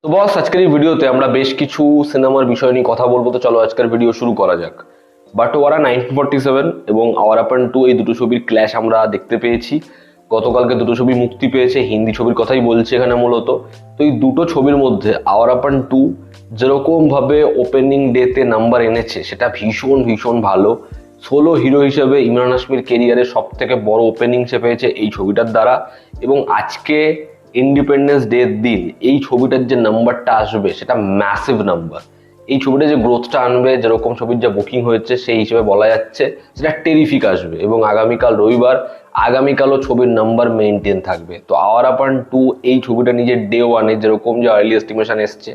তো বস, আজকের এই ভিডিওতে আমরা বেশ কিছু সিনেমার বিষয় নিয়ে কথা বলবো। তো চলো আজকের ভিডিও শুরু করা যাক। বাটোয়ারা 1947 এবং আওয়ার আপন 2 এই দুটো ছবির ক্ল্যাশ আমরা দেখতে পেয়েছি। গতকালকে দুটো ছবি মুক্তি পেয়েছে, হিন্দি ছবির কথাই বলছি এখানে মূলত। তো এই দুটো ছবির মধ্যে আওয়ার আপন 2 যেরকম ভাবে ওপেনিং ডেতে নাম্বার এনেছে সেটা ভীষণ ভীষণ ভালো। সোলো হিরো হিসেবে ইমরান হাশমির কেরিয়ারের সব থেকে বড় ওপেনিং সে পেয়েছে এই ছবিটার দ্বারা। এবং আজকে ইন্ডিপেন্ডেন্স ডের দিন এই ছবিটার যে নাম্বারটা আসবে সেটা ম্যাসিভ নাম্বার। এই ছবিটা যে গ্রোথটা আনবে, যেরকম ছবির যা বুকিং হয়েছে সেই হিসেবে বলা যাচ্ছে সেটা টেরিফিক আসবে। এবং আগামীকাল রবিবার, আগামীকালও ছবির নাম্বার মেনটেন থাকবে। তো আওয়ার আপন 2 এই ছবিটা নিজের ডে ওয়ানে যেরকম যে আর্লি এস্টিমেশন এসছে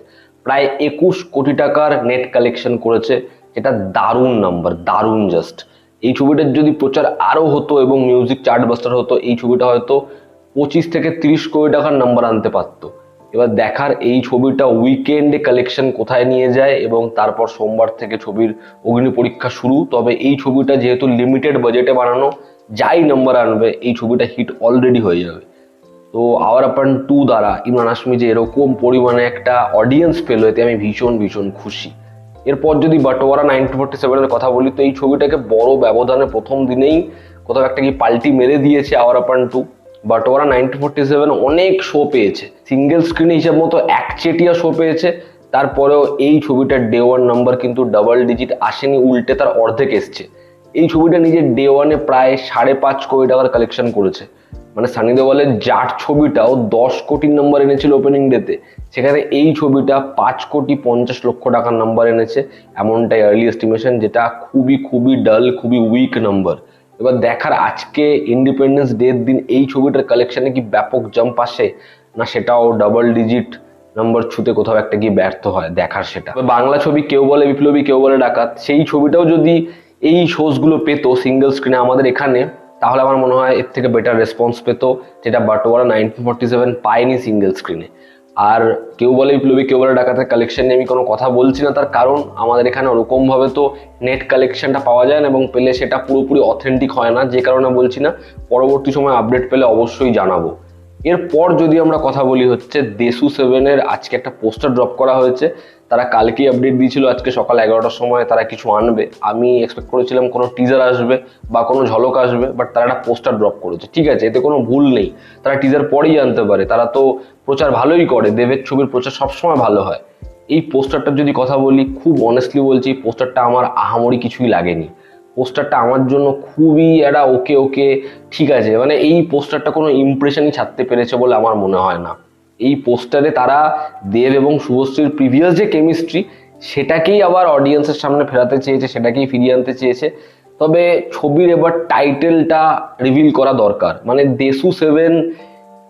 প্রায় 21 কোটি টাকার নেট কালেকশন করেছে। এটা দারুণ নাম্বার, দারুণ জাস্ট। এই ছবিটার যদি প্রচার আরও হতো এবং মিউজিক চার্ট বাস্টার হতো, এই ছবিটা হয়তো 25 থেকে 30 কোটি টাকার নাম্বার আনতে পারতো। এবার দেখার এই ছবিটা উইকেন্ডে কালেকশন কোথায় নিয়ে যায় এবং তারপর সোমবার থেকে ছবির অগ্নি পরীক্ষা শুরু। তবে এই ছবিটা যেহেতু লিমিটেড বাজেটে বানানো, যাই নাম্বার আনবে এই ছবিটা হিট অলরেডি হয়ে যাবে। তো আওয়ার আপন 2 দ্বারা ইমরান হাশমি যে এরকম পরিমাণে একটা অডিয়েন্স পেল, এতে আমি ভীষণ ভীষণ খুশি। এরপর যদি বাটোয়ারা 1947 এর কথা বলি, তো এই ছবিটাকে বড় ব্যবধানে প্রথম দিনেই কোথাও একটা কি পাল্টি মেরে দিয়েছে আওয়ার আপন 2। বাটোয়ারা 1947 অনেক শো পেয়েছে, সিঙ্গেল স্ক্রিন হিসাব মতো একচেটিয়া শো পেয়েছে। তারপরেও এই ছবিটার ডে ওয়ান নাম্বার কিন্তু ডাবল ডিজিট আসেনি, উল্টে তার অর্ধেক এসছে। এই ছবিটা নিজের ডে ওয়ানে প্রায় 5.5 কোটি টাকার কালেকশন করেছে। মানে সানি দেওয়ালের জাট ছবিটাও 10 কোটির নাম্বার এনেছিল ওপেনিং ডেতে, সেখানে এই ছবিটা 5,50,00,000 টাকার নাম্বার এনেছে। এমনটাই আর্লি এস্টিমেশন, যেটা খুবই খুবই ডাল, খুবই উইক নাম্বার। এবার দেখার আজকে ইন্ডিপেন্ডেন্স ডের দিন এই ছবিটার কালেকশনে কি ব্যাপক জাম্প আসে, না সেটাও ডাবল ডিজিট নাম্বার ছুতে কোথাও একটা গিয়ে ব্যর্থ হয়, দেখার সেটা। বাংলা ছবি কেউ বলে বিপ্লবী কেউ বলে ডাকাত, সেই ছবিটাও যদি এই শোজগুলো পেতো সিঙ্গেল স্ক্রিনে আমাদের এখানে, তাহলে আমার মনে হয় এর থেকে বেটার রেসপন্স পেতো, যেটা বাটোয়ারা 1947 পায়নি সিঙ্গেল স্ক্রিনে। আর কেউ বলে বিপ্লবী কেউ বলে ডাকাতের কালেকশন নিয়ে আমি কোনো কথা বলছি না, তার কারণ আমাদের এখানে ওরকমভাবে তো নেট কালেকশনটা পাওয়া যায় না এবং পেলে সেটা পুরোপুরি অথেন্টিক হয় না, যে কারণে বলছি না। পরবর্তী সময় আপডেট পেলে অবশ্যই জানাবো। এরপর যদি আমরা কথা বলি হচ্ছে দেশু 7-এর আজকে একটা পোস্টার ড্রপ করা হয়েছে। তারা কালকেই আপডেট দিয়েছিল আজকে সকাল 11টার সময় তারা কিছু আনবে। আমি এক্সপেক্ট করেছিলাম কোনো টিজার আসবে বা কোনো ঝলক আসবে, বাট তারা একটা পোস্টার ড্রপ করেছে। ঠিক আছে, এতে কোনো ভুল নেই, তারা টিজার পরেই আনতে পারে, তারা তো প্রচার ভালোই করে, দেবের ছবির প্রচার সবসময় ভালো হয়। এই পোস্টারটার যদি কথা বলি, খুব অনেস্টলি বলছি, পোস্টারটা আমার আহামরি কিছুই লাগেনি। পোস্টারটা আমার জন্য খুবই একটা ওকে ওকে, ঠিক আছে। মানে এই পোস্টারটা কোনো ইমপ্রেশনই ছাড়তে পেরেছে বলে আমার মনে হয় না। এই পোস্টারে তারা দেব এবং শুভশ্রীর প্রিভিয়াস যে কেমিস্ট্রি সেটাকেই আবার অডিয়েন্সের সামনে ফেরাতে চেয়েছে, সেটাকেই ফিরিয়ে আনতে চেয়েছে। তবে ছবির এবার টাইটেলটা রিভিল করা দরকার। মানে দেশু 7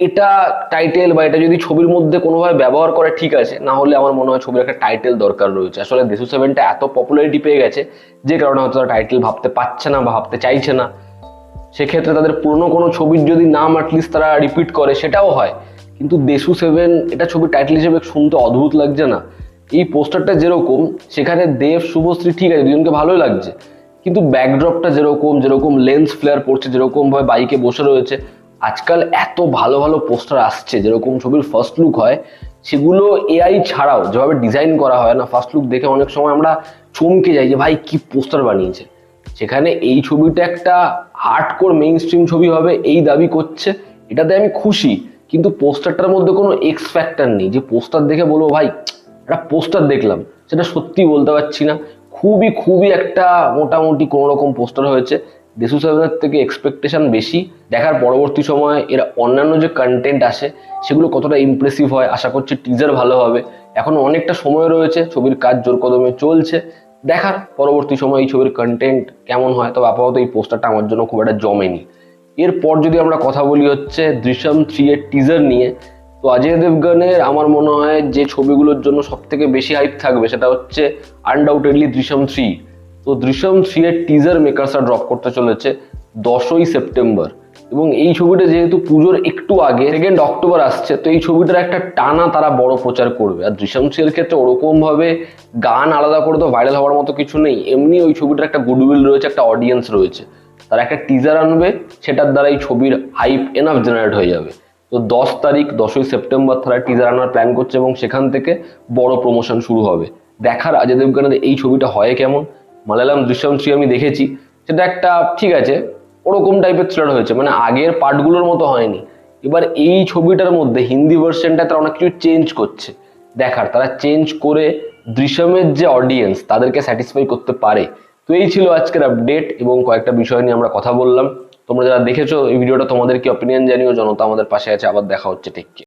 এটা টাইটেল বা এটা যদি ছবির মধ্যে কোনোভাবে ব্যবহার করে ঠিক আছে, না হলে আমার মনে হয় ছবির একটা টাইটেল দরকার রয়েছে। আসলে দেশু 7টা এত পপুলারিটি পেয়ে গেছে যে কারণে হয়তো তারা টাইটেল ভাবতে পারছে না বা ভাবতে চাইছে না। সেক্ষেত্রে তাদের পুরনো কোনো ছবির যদি নাম অ্যাটলিস্ট তারা রিপিট করে সেটাও হয়, কিন্তু দেশু 7 এটা ছবির টাইটেল হিসেবে শুনতে অদ্ভুত লাগছে না? এই পোস্টারটা যেরকম, সেখানে দেব শুভশ্রী ঠিক আছে, দুজনকে ভালোই লাগছে, কিন্তু ব্যাকড্রপটা যেরকম যেরকম লেন্স ফ্লেয়ার পড়ছে, যেরকম ভাবে বাইকে বসে রয়েছে, আজকাল এত ভালো ভালো পোস্টার আসছে যেরকম ছবির ফার্স্ট লুক হয়, সেগুলো এআই ছাড়াও যেভাবে ডিজাইন করা হয় না, ফার্স্ট লুক দেখে অনেক সময় আমরা চমকে যাই যে ভাই কি পোস্টার বানিয়েছে। সেখানে এই ছবিটা একটা হার্ডকোর মেইন স্ট্রিম ছবি হবে এই দাবি করছে, এটাতে আমি খুশি। কিন্তু পোস্টারটার মধ্যে কোনো এক্স ফ্যাক্টর নেই যে পোস্টার দেখে বলবো ভাই একটা পোস্টার দেখলাম, সেটা সত্যি বলতে পারছি না। খুবই খুবই একটা মোটামুটি কোনো রকম পোস্টার হয়েছে। দেশু 7-এর থেকে এক্সপেকটেশন বেশি। দেখার পরবর্তী সময় এর অন্যান্য যে কন্টেন্ট আসে সেগুলো কতটা ইমপ্রেসিভ হয়, আশা করছি টিজার ভালো হবে। এখনো অনেকটা সময় রয়েছে, ছবির কাজ জোর কদমে চলছে। দেখার পরবর্তী সময় এই ছবির কন্টেন্ট কেমন হয়। তবে আপাতত এই পোস্টারটা আমার জন্য খুব একটা জমেনি। এরপর যদি আমরা কথা বলি হচ্ছে দৃশ্যম 3 এর টিজার নিয়ে, তো অজয় দেবগনের আমার মনে হয় যে ছবিগুলোর জন্য সব থেকে বেশি হাইপ থাকবে সেটা হচ্ছে আনডাউটেডলি দৃশ্যম 3। তো দৃশ্যম 3 এর টিজার মেকার্সরা ড্রপ করতে চলেছে 10ই সেপ্টেম্বর। এবং এই ছবিটা যেহেতু পুজোর একটু আগে 2 অক্টোবর আসছে, তো এই ছবিটার একটা টানা তারা বড় প্রচার করবে। আর দৃশ্যম 3 এর ক্ষেত্রে ওরকম ভাবে গান আলাদা করে তো ভাইরাল হওয়ার মতো কিছু নেই, এমনি ওই ছবিটার একটা গুডউইল রয়েছে, একটা অডিয়েন্স রয়েছে। তারা একটা টিজার আনবে, সেটার দ্বারা এই ছবির হাইপ এনাফ জেনারেট হয়ে যাবে। তো 10 তারিখ 10ই সেপ্টেম্বর তারা টিজার আনার প্ল্যান করছে এবং সেখান থেকে বড় প্রমোশন শুরু হবে। দেখার অজয় দেবগনের এই ছবিটা হয় কেমন। মালায়ালাম দৃশ্যম 3 আমি দেখেছি, সেটা একটা ঠিক আছে ওরকম টাইপের থ্রিলার হয়েছে, মানে আগের পার্টগুলোর মতো হয়নি। এবার এই ছবিটার মধ্যে হিন্দি ভার্সনটা তারা অনেক কিছু চেঞ্জ করছে। দেখার তারা চেঞ্জ করে দৃশ্যমের যে অডিয়েন্স তাদেরকে স্যাটিসফাই করতে পারে। তো এই ছিল আজকের আপডেট এবং কয়েকটা বিষয় নিয়ে আমরা কথা বললাম। তোমরা যারা দেখেছো এই ভিডিওটা তোমাদের কি অপিনিয়ন জানিও। জনতা আমাদের পাশে আছে, আবার দেখা হচ্ছে, টেক কেয়ার।